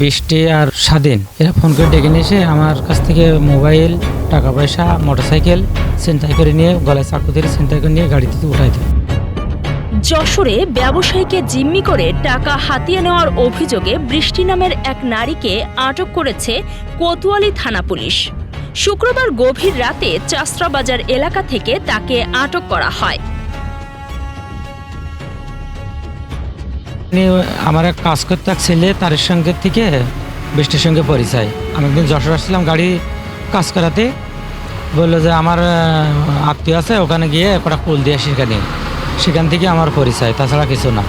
বৃষ্টি আর স্বাধীন এরা ফোন করে ডেকে নিয়ে এসে আমার কাছ থেকে মোবাইল, টাকা পয়সা, মোটরসাইকেল ছিনতাই করে নিয়ে গলায় চাকু ধরে ছিনতাই করে নিয়ে গাড়িতে উঠাই দেয়। যশোরে ব্যবসায়ীকে জিম্মি করে টাকা হাতিয়ে নেওয়ার অভিযোগে বৃষ্টি নামের এক নারীকে আটক করেছে কোতোয়ালি থানা পুলিশ। শুক্রবার গভীর রাতে চাষরা বাজার এলাকা থেকে তাকে আটক করা হয়। আমার এক কাজ করতে এক ছেলে, তার সঙ্গে থেকে বৃষ্টির সঙ্গে পরিচয়। আমি একদিন যশোর আসছিলাম গাড়ি কাজ করাতে, বললো যে আমার আত্মীয় আছে, ওখানে গিয়ে কটা কুল দিয়ে সেখান থেকে আমার পরিচয়, তাছাড়া কিছু না।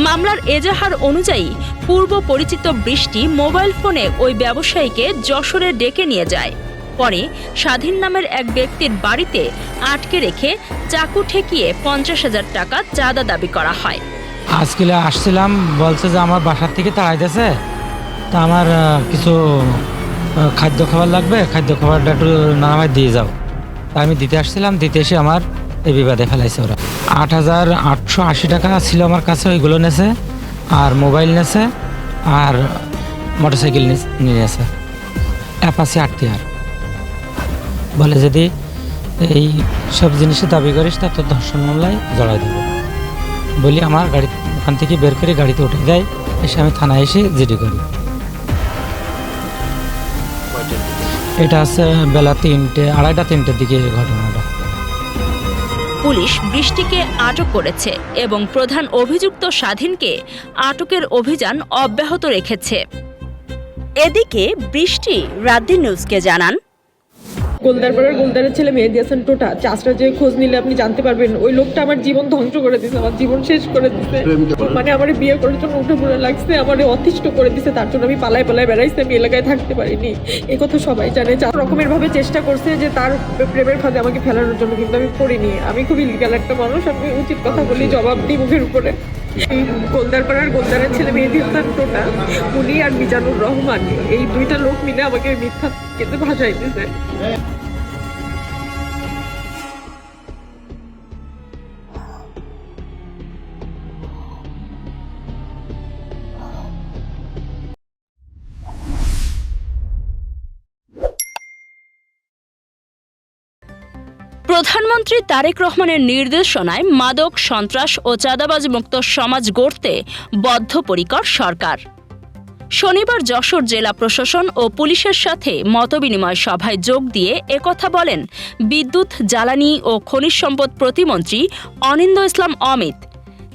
মামলার এজাহার অনুযায়ী পূর্ব পরিচিত বৃষ্টি মোবাইল ফোনে ওই ব্যবসায়ীকে যশোরে ডেকে নিয়ে যায়। পরে স্বাধীন নামের এক ব্যক্তির বাড়িতে আটকে রেখে চাকু ঠেকিয়ে 50,000 টাকা চাঁদা দাবি করা হয়। আজকে আসছিলাম, বলছে যে আমার বাসার থেকে তাড়াই দিয়েছে, তা আমার কিছু খাদ্য খাবার লাগবে, খাদ্য খাবারটা একটু নামায় দিয়ে যাও। তা আমি দিতে আসছিলাম, দিতে এসে আমার এই বিবাদে ফেলাইছে ওরা। 8,880 টাকা ছিল আমার কাছে, ওইগুলো নেছে, আর মোবাইল নেছে, আর মোটরসাইকেল নিয়ে নেছে, অ্যাপাসি আরটিআর। বলে যদি এই সব জিনিসের দাবি করিস তা তোর ধর্ষণ মামলায় জড়াই দেবো বলি আমার গাড়ি ওখান থেকে বের করে গাড়িতে উঠে যায়। এসে আমি থানায় এসে জিডি করি। এটা আছে বেলা 3:30-3টার দিকে ঘটনাটা। পুলিশ বৃষ্টিকে আটক করেছে এবং প্রধান অভিযুক্ত স্বাধীনকে আটকের অভিযান অব্যাহত রেখেছে। এদিকে বৃষ্টি রাতদিন নিউজকে জানান, গোলদারপাড়ার গোলদারের ছেলে মেহেদি হাসান টোটা, চাষরা যে খোঁজ নিলে আপনি জানতে পারবেন ওই লোকটা আমার জীবন ধ্বংস করে দিছে, আমার জীবন শেষ করে দিছে। মানে আমার বিয়ে করার জন্য উঠে পড়ে লাগছে, আমার অতিষ্ঠ করে দিছে, তার জন্য আমি পালায় বেড়াইছি, আমি এলাকায় থাকতে পারিনি। এই কথা সবাই জানে। যা রকমের ভাবে চেষ্টা করছে যে তার প্রেমের ফাঁদে আমাকে ফেলানোর জন্য, কিন্তু আমি করিনি। আমি খুবই লিগ্যাল একটা মানুষ, আমি উচিত কথা বলি, জবাব দিই মুখের উপরে। এই গোলদারপাড়ার গোলদারের ছেলে মেহেদি হাসান টোটা, উনি আর মিজানুর রহমান, এই দুইটা লোক মিলে আমাকে মিথ্যা কিন্তু ভাষায় দিছে। প্রধানমন্ত্রী তারেক রহমানের নির্দেশনায় মাদক, সন্ত্রাস ও চাঁদাবাজ মুক্ত সমাজ গড়তে বদ্ধপরিকর সরকার। শনিবার যশোর জেলা প্রশাসন ও পুলিশের সাথে মতবিনিময় সভায় যোগ দিয়ে একথা বলেন বিদ্যুৎ, জ্বালানি ও খনিজ সম্পদ প্রতিমন্ত্রী অনিন্দ ইসলাম অমিত।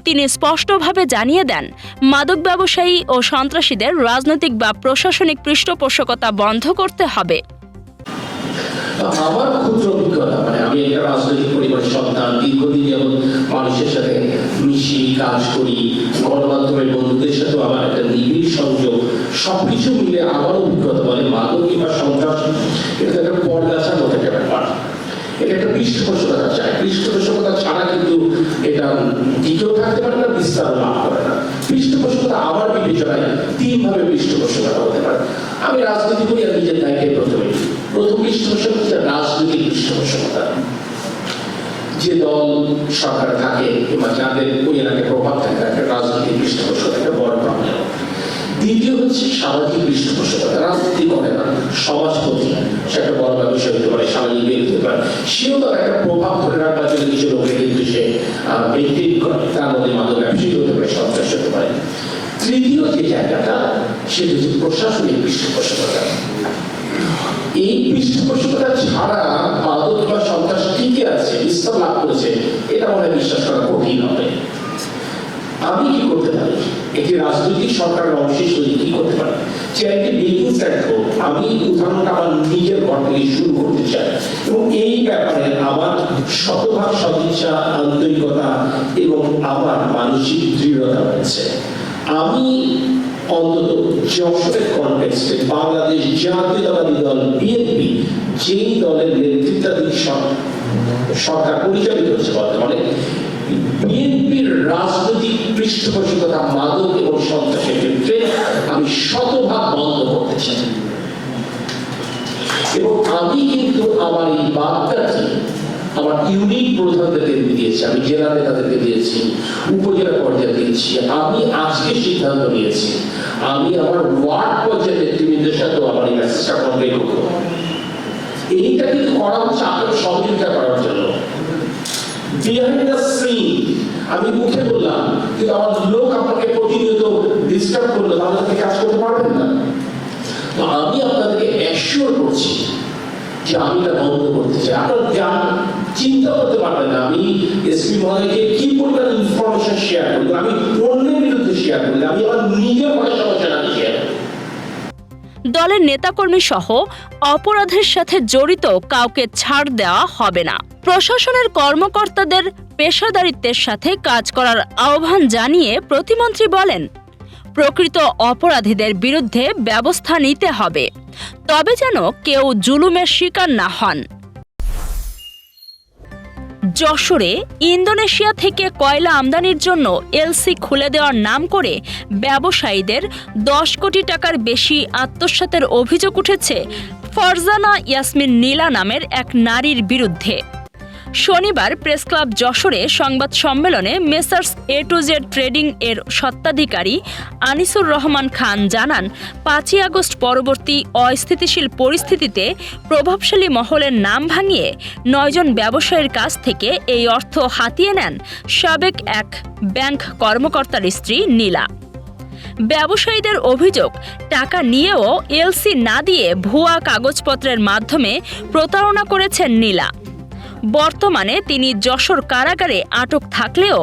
তিনি স্পষ্টভাবে জানিয়ে দেন, মাদক ব্যবসায়ী ও সন্ত্রাসীদের রাজনৈতিক বা প্রশাসনিক পৃষ্ঠপোষকতা বন্ধ করতে হবে। আমার ক্ষুদ্র অভিজ্ঞতা, মানে আমি একটা রাজনৈতিক পরিবারের সন্তান, দীর্ঘদিন যেমন মানুষের সাথে মিশি কাজ করি, গণমাধ্যমের বন্ধুদের সাথেও আমার একটা নিবিড় সংযোগ, সবকিছু মিলে আমার অভিজ্ঞতা বলে মাদক কিংবা সন্ত্রাস এটা একটা পরগাছার মতো একটা ব্যাপার। এটা একটা পৃষ্ঠপোষকতা চায়, পৃষ্ঠপোষকতা ছাড়া কিন্তু এটা টিকেও থাকতে পারে না, বিস্তার লাভ করে না। পৃষ্ঠপোষকতা আমার বিবেচনায় 3 ভাবে পৃষ্ঠপোষকতা হতে পারে। আমি রাজনীতি করি, আমি নিজের দায়িত্বে প্রথম পৃষ্ঠপোষকতা রাজনৈতিক পৃষ্ঠপোষকতা। যে দল সরকার থাকে কিংবা যাদের ওই এলাকায় প্রভাব থাকে একটা রাজনৈতিক পৃষ্ঠপোষকতা একটা বড় প্রবলেম। দ্বিতীয় হচ্ছে সামাজিক পৃষ্ঠপোষকতা, রাজনীতি করে না, সমাজপতি, সে একটা বড় ব্যবসা হতে পারে, সামাজিক ব্যক্তি হতে পারে, সেও তার একটা প্রভাব ধরে রাখবার জন্য কিছু লোকের কিন্তু সে ব্যক্তি করে, তার মধ্যে মাদক ব্যবসায়ী হতে পারে, সন্ত্রাস হতে পারে। তৃতীয় যে জায়গাটা সেটা হচ্ছে প্রশাসনিক পৃষ্ঠপোষকতা। এই পৃষ্ঠপোষকতা ছাড়া মাদক বা সন্ত্রাস টিকে আছে, বিস্তার লাভ করেছে, এটা মনে বিশ্বাস করা কঠিন হবে। আমি কি করতে পারি? একটি রাজনৈতিক সরকারের অংশ হিসেবে কি করতে পারি? চাইলে বিজনেস অ্যাক্ট হোক, আমি উদাহরণটা আমার নিজের ঘর থেকে শুরু করতে চাই এবং এই ব্যাপারে আমার শতভাগ সদিচ্ছা, আন্তরিকতা এবং আমার মানসিক দৃঢ়তা রয়েছে। আমি অন্তত যশোরের কনটেক্সটে বাংলাদেশ জাতীয়তাবাদী দল বিএনপি, যেই দলের নেতৃত্বাধীন সরকার পরিচালিত হচ্ছে বর্তমানে, বিএনপির রাজনৈতিক পৃষ্ঠপোষকতা মাদক এবং সন্ত্রাসের ক্ষেত্রে আমি শতভাগ বন্ধ করতে চাই। এবং আমি কিন্তু আমার এই বার্তাটি আমার ইউনিট প্রধানদেরকে দিয়েছি, আমি জেলা নেতাদেরকে দিয়েছি, উপজেলা পর্যায়ে দিয়েছি। আমি আজকে সিদ্ধান্ত নিয়েছি আমি আমার ওয়ার্ড পর্যায়ে নেতৃবৃন্দের সাথে আমার এই মেসেজটা কনভে করবো। এইটা কিন্তু করা হচ্ছে আপনার সহযোগিতা করার জন্য। বিহাইন্ড দ্য সিন আমি মুখে বললাম, কিন্তু আমার লোক আপনাকে প্রতিনিয়ত ডিস্টার্ব করলো, তাহলে আপনি কাজ করতে পারবেন না। তো আমি আপনাদেরকে অ্যাসিওর করছি যে আমি এটা বন্ধ করতে চাই। আপনারা চিন্তা করতে পারবেন না আমি এসপি মহোদয়কে কি পরিমাণ ইনফরমেশন শেয়ার করি, আমি অন্যের বিরুদ্ধে শেয়ার করি, আমি আমার নিজের ভয়ের সমস্যা শেয়ার করি। দলের নেতাকর্মী সহ অপরাধের সাথে জড়িত কাউকে ছাড় দেওয়া হবে না। প্রশাসনের কর্মকর্তাদের পেশাদারিত্বের সাথে কাজ করার আহ্বান জানিয়ে প্রতিমন্ত্রী বলেন, প্রকৃত অপরাধীদের বিরুদ্ধে ব্যবস্থা নিতে হবে, তবে যেন কেউ জুলুমের শিকার না হন। যশোরে ইন্দোনেশিয়া থেকে কয়লা আমদানির জন্য এলসি খুলে দেওয়ার নাম করে ব্যবসায়ীদের 10 কোটি টাকার বেশি আত্মসাতের অভিযোগ উঠেছে ফারজানা ইয়াসমিন নীলা নামের এক নারীর বিরুদ্ধে। শনিবার প্রেসক্লাব যশোরে সংবাদ সম্মেলনে messrs A to Z trading এর স্বত্বাধিকারী আনিসুর রহমান খান জানান, 5ই আগস্ট পরবর্তী অস্থিতিশীল পরিস্থিতিতে প্রভাবশালী মহলের নাম ভাঙিয়ে 9 জন ব্যবসায়ীর কাছ থেকে এই অর্থ হাতিয়ে নেন সাবেক এক ব্যাংক কর্মকর্তার স্ত্রী নীলা। ব্যবসায়ীদের অভিযোগ, টাকা নিয়েও এলসি না দিয়ে ভুয়া কাগজপত্রের মাধ্যমে প্রতারণা করেছেন নীলা। বর্তমানে তিনি যশোর কারাগারে আটক থাকলেও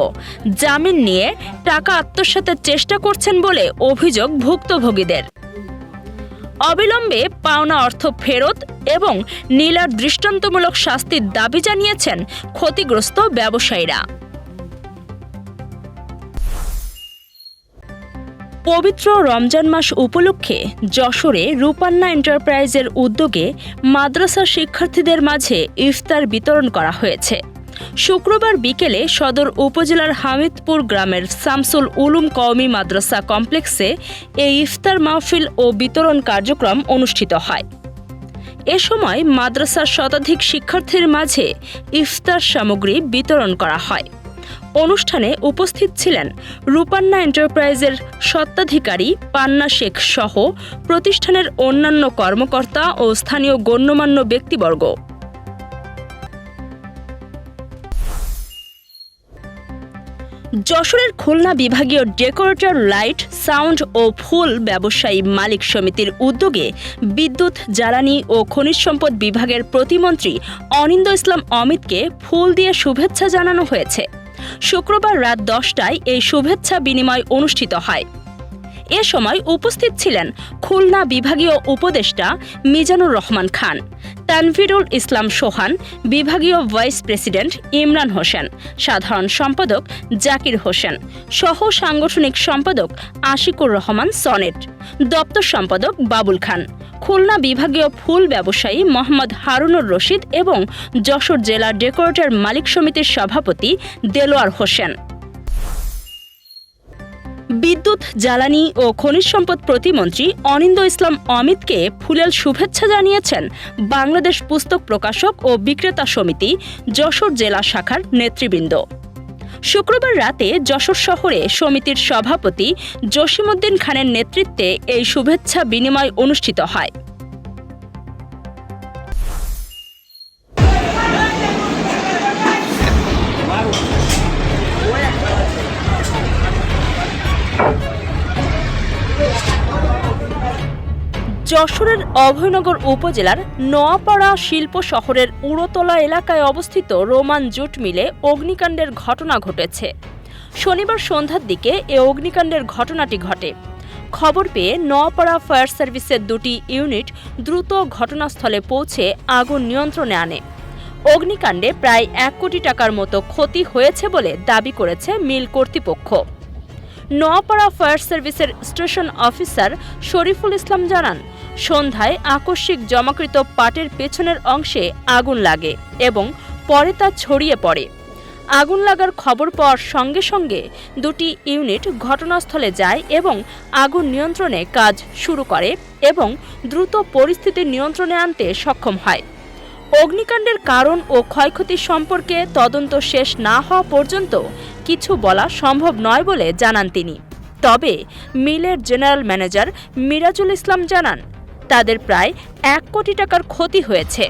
জামিন নিয়ে টাকা আত্মসাতের চেষ্টা করছেন বলে অভিযোগ ভুক্তভোগীদের। অবিলম্বে পাওনা অর্থ ফেরত এবং নীলার দৃষ্টান্তমূলক শাস্তির দাবি জানিয়েছেন ক্ষতিগ্রস্ত ব্যবসায়ীরা। পবিত্র রমজান মাস উপলক্ষে যশোরে রূপান্না এন্টারপ্রাইজের উদ্যোগে মাদ্রাসা শিক্ষার্থীদের মাঝে ইফতার বিতরণ করা হয়েছে। শুক্রবার বিকেলে সদর উপজেলার হামিদপুর গ্রামের শামসুল উলুম কওমি মাদ্রাসা কমপ্লেক্সে এই ইফতার মাহফিল ও বিতরণ কার্যক্রম অনুষ্ঠিত হয়। এ সময় মাদ্রাসার শতাধিক শিক্ষার্থীর মাঝে ইফতার সামগ্রী বিতরণ করা হয়। অনুষ্ঠানে উপস্থিত ছিলেন রূপান্না এন্টারপ্রাইজের স্বত্বাধিকারী পান্না শেখ সহ প্রতিষ্ঠানের অন্যান্য কর্মকর্তা ও স্থানীয় গণ্যমান্য ব্যক্তিবর্গ। যশোরের খুলনা বিভাগীয় ডেকোরেটর, লাইট, সাউন্ড ও ফুল ব্যবসায়ী মালিক সমিতির উদ্যোগে বিদ্যুৎ, জ্বালানি ও খনিজ সম্পদ বিভাগের প্রতিমন্ত্রী অনিন্দ ইসলাম অমিতকে ফুল দিয়ে শুভেচ্ছা জানানো হয়েছে। শুক্রবার রাত 10টায় এই শুভেচ্ছা বিনিময় অনুষ্ঠিত হয়। এ সময় উপস্থিত ছিলেন খুলনা বিভাগীয় উপদেষ্টা মিজানুর রহমান খান, তানভীরুল ইসলাম সোহান, বিভাগীয় ভাইস প্রেসিডেন্ট ইমরান হোসেন, সাধারণ সম্পাদক জাকির হোসেন সহ সাংগঠনিক সম্পাদক আশিকুর রহমান সনেট, দপ্তর সম্পাদক বাবুল খান, খুলনা বিভাগীয় ফুল ব্যবসায়ী মোহাম্মদ হারুনুর রশিদ এবং যশোর জেলা ডেকোরেটর মালিক সমিতির সভাপতি দেলোয়ার হোসেন। বিদ্যুৎ, জ্বালানি ও খনিজ সম্পদ প্রতিমন্ত্রী অনিন্দ ইসলাম অমিতকে ফুলেল শুভেচ্ছা জানিয়েছেন বাংলাদেশ পুস্তক প্রকাশক ও বিক্রেতা সমিতি যশোর জেলা শাখার নেতৃবৃন্দ। শুক্রবার রাতে যশোর শহরে সমিতির সভাপতি জসিমউদ্দিন খানের নেতৃত্বে এই শুভেচ্ছা বিনিময় অনুষ্ঠিত হয়। যশোরের অভয়নগর উপজেলার নোয়াপাড়া শিল্প শহরের উড়োতলা এলাকায় অবস্থিত রোমান জুট মিলে অগ্নিকাণ্ডের ঘটনা ঘটেছে। শনিবার সন্ধ্যার দিকে এ অগ্নিকাণ্ডের ঘটনাটি ঘটে। খবর পেয়ে নোয়াপাড়া ফায়ার সার্ভিসের 2টি ইউনিট দ্রুত ঘটনাস্থলে পৌঁছে আগুন নিয়ন্ত্রণে আনে। অগ্নিকাণ্ডে প্রায় 1 কোটি টাকার মতো ক্ষতি হয়েছে বলে দাবি করেছে মিল কর্তৃপক্ষ। নোয়াপাড়া ফায়ার সার্ভিসের স্টেশন অফিসার শরীফুল ইসলাম জানান, সন্ধ্যায় আকস্মিক জমাকৃত পাটের পেছনের অংশে আগুন লাগে এবং পরে তা ছড়িয়ে পড়ে। আগুন লাগার খবর পাওয়ার সঙ্গে সঙ্গে 2টি ইউনিট ঘটনাস্থলে যায় এবং আগুন নিয়ন্ত্রণে কাজ শুরু করে এবং দ্রুত পরিস্থিতি নিয়ন্ত্রণে আনতে সক্ষম হয়। অগ্নিকাণ্ডের কারণ ও ক্ষয়ক্ষতি সম্পর্কে তদন্ত শেষ না হওয়া পর্যন্ত কিছু বলা সম্ভব নয় বলে জানান তিনি। তবে মিলের জেনারেল ম্যানেজার মিরাজুল ইসলাম জানান, তাদের প্রায় 1 কোটি টাকার ক্ষতি হয়েছে।